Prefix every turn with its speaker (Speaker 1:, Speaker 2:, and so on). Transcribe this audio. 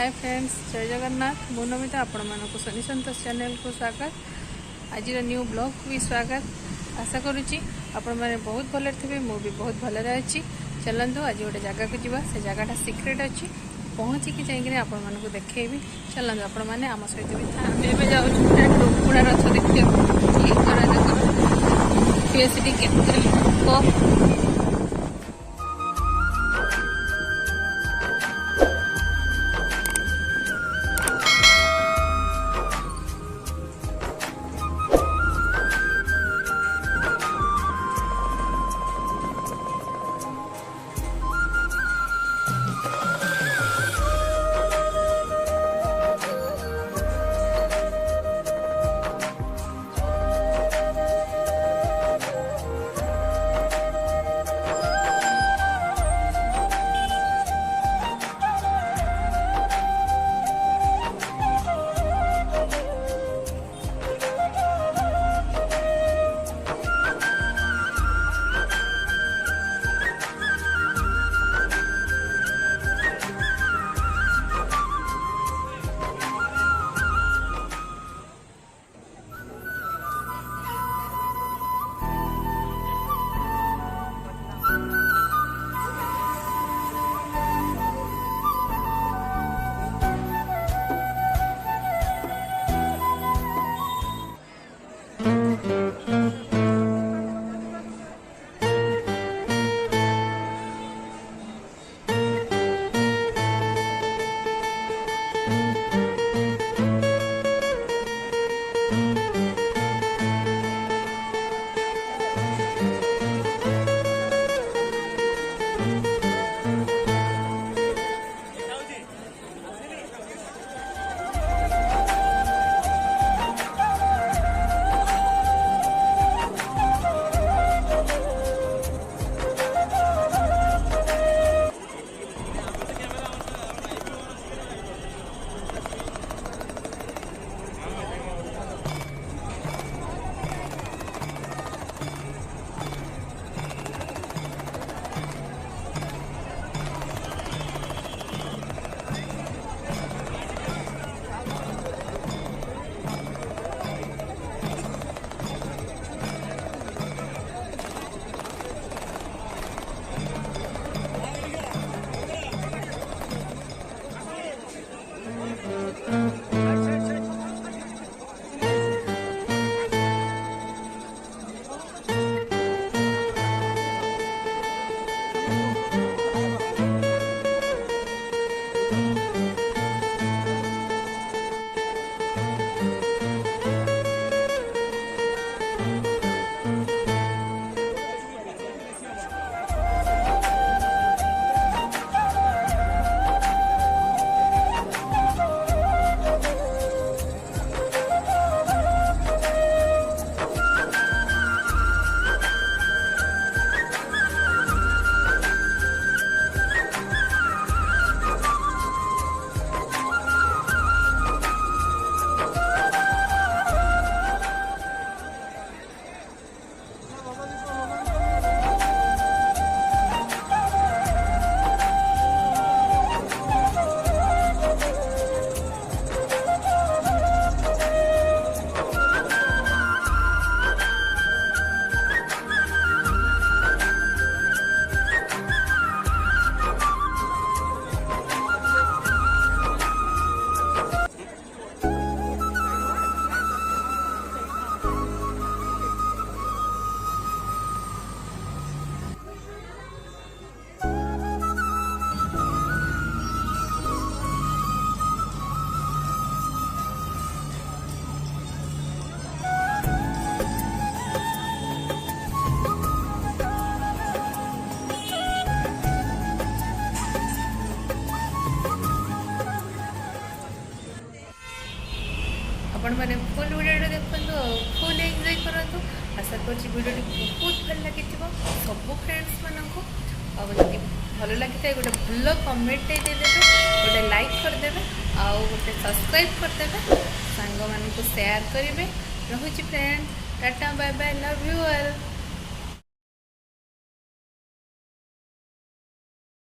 Speaker 1: Hi friends, जय जगन्नाथ। मु नमिता आपण मानक सनी संतोष चैनल को स्वागत। आज न्यू ब्लॉग को भी स्वागत। आशा करुच्ची आपण मैंने बहुत भले थे, मु भी बहुत भले अच्छी। चलतु आज गोटे जगह को जावा, से जगहटा सिक्रेट अच्छी। पहुँचिकी जाइए आपण मानक देखी। चलतु आपण मैंने आम सहित भी था। जाऊँगा रथ देखिए पीएचडी केमिकल आपण मैंने फुल वीडियो देखो, फुल एंजॉय करूँ। आशा कर वीडियो बहुत भल लगी सब फ्रेंड्स मानक। आदि भल लगी गोटे भल कमेंट देदेवे, गोटे लाइक करदे, आउ गोटे सब्सक्राइब करदे, सांग मान को शेयर करेंगे। रोची फ्रेंड, टाटा bye bye, love you all.